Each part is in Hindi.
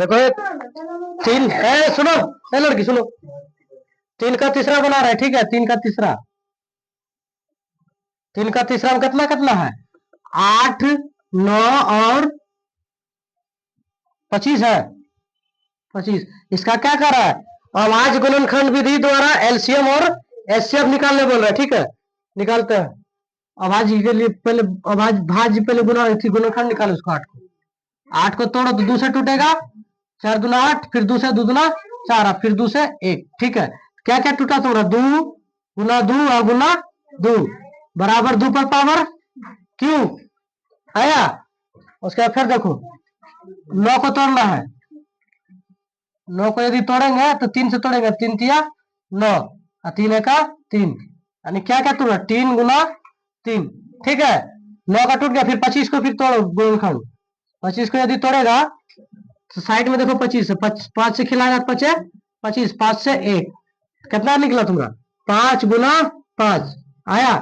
देखो ये तीन सुनो, लड़की सुनो, तीन का तीसरा बना रहा है, ठीक है। तीन का तीसरा, तीन का तीसरा में कितना कितना है? 8, 9 और 25 है। 25। इसका क्या कर रहा है? अभाज्य गुणनखंड विधि द्वारा एलसीएम और एचसीएफ निकालने बोल रहा है, ठीक है। निकालते हैं। अभाज्य के लिए पहले भाज्य पहले गुणनखंड निकालो उसको। 8 को तोड़ो तो 2 से टूटेगा। 4 दूना 8, फिर 2 से 2 दूना 4, फिर 2 से 1, ठीक है। क्या क्या टूटा तुम्हारा? 2 गुना 2 और गुना 2 बराबर 2 पर पावर क्यों आया। उसके बाद फिर देखो 9 को तोड़ना है। 9 को यदि तोड़ेंगे तो 3 से तोड़ेंगे, 3 तिया 9 और 3 का 3, यानी क्या क्या तोड़ा? 3 गुना 3, ठीक है। 9 का टूट गया, फिर 25 को फिर तोड़ो गुणनखंड। 25 को यदि तोड़ेगा तो साइड में देखो 25 5 से खिलाएगा तो बचे 25, 5 से 1 कितना निकला तुम्हारा? 5 गुना 5 आया।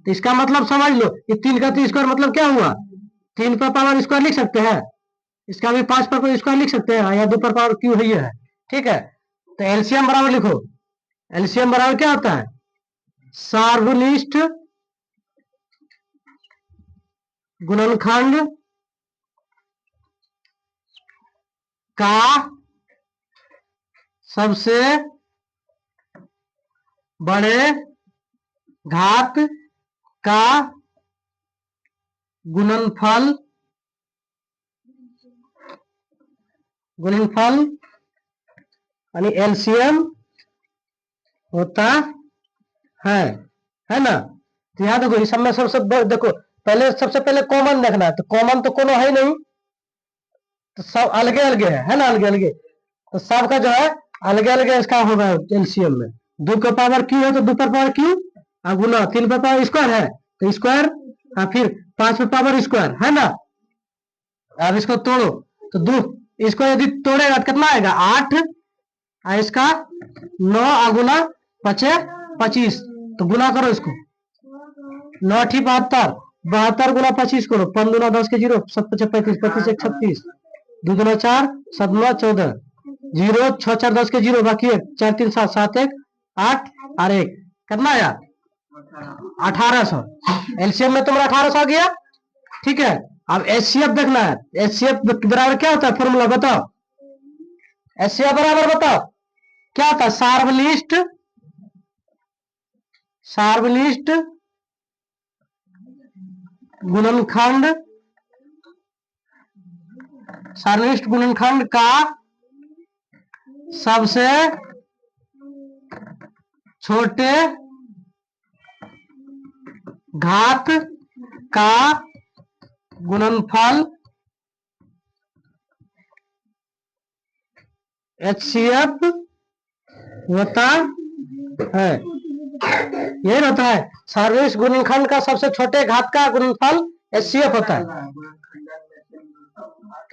तो इसका मतलब समझ लो, ये 3 का 3 स्क्वायर मतलब क्या हुआ? 3 पर पावर स्क्वायर लिख सकते हैं, इसका भी 5 पर स्क्वायर लिख सकते हैं, या 2 पर पावर क्यों है, ठीक है। तो एलसीएम बराबर लिखो। एलसीएम बराबर क्या होता है? सार्वनिष्ठ गुणनखंड का सबसे बड़े घात का गुणनफल यानी एलसीएम होता है ना। तो यहाँ देखो इस सब में सबसे देखो, पहले सबसे पहले कॉमन देखना है। तो कॉमन तो कोनो है नहीं, तो सब अलगे अलगे है ना, अलगे अलगे। तो सबका जो है अलगे अलगे इसका होगा एलसीएम में। 2 का पावर क्यू है तो 2 पर पावर क्यू और गुना 3 पर पावर स्क्वायर है तो स्क्वायर, और फिर 5 पर पावर स्क्वायर है ना। अब इसको तोड़ो तो 2, इसको यदि तोड़ेगा तो कितना आएगा? 8 और इसका 9 और गुना 25, तो गुना करो इसको। 9 ठी 72, 72 गुना 25 करो। 5 दूना 10 के 0, 7 5 35, 35 1 36, 2 दूना 4, 7 9 14, 0 6 4 10 के 0, बाकी 4 3 7 7 1 8 और 1 कितना आया? 1800। एलसीएम में तुम्हारा 1800 आ गया, ठीक है। अब एचसीएफ देखना है। एचसीएफ बराबर क्या होता है? फॉर्मूला बताओ। एचसीएफ बराबर बताओ क्या होता है? सार्वनिष्ठ गुणनखंड, सार्वनिष्ठ गुणनखंड का सबसे छोटे घात का गुणनफल एचसीएफ होता है। यही होता है, सार्वनिष्ठ गुणनखंड का सबसे छोटे घात का गुणनफल एचसीएफ होता है।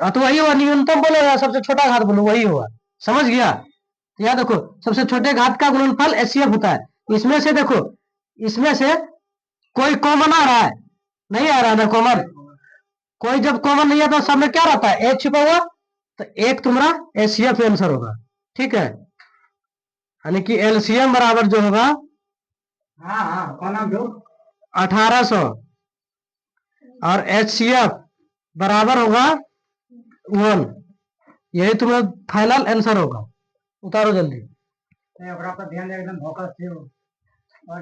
तो वही हुआ, न्यूनतम बोलो या सबसे छोटा घात बोलो, वही हुआ। समझ गया? यह देखो सबसे छोटे घात का गुणनफल एचसीएफ होता है। इसमें से देखो, इसमें से कोई कॉमन आ रहा है? नहीं आ रहा ना कॉमन। कोई जब कॉमन नहीं है तो सब में क्या रहता है? एच छुपा हुआ। तो एक तुम्हारा एचसीएफ आंसर होगा, ठीक है। यानी कि एलसीएम बराबर जो होगा 1800 और एचसीएफ बराबर होगा 1। यही तुम्हारा फाइनल आंसर होगा। उतारो जल्दी। ध्यान एकदम फोकस और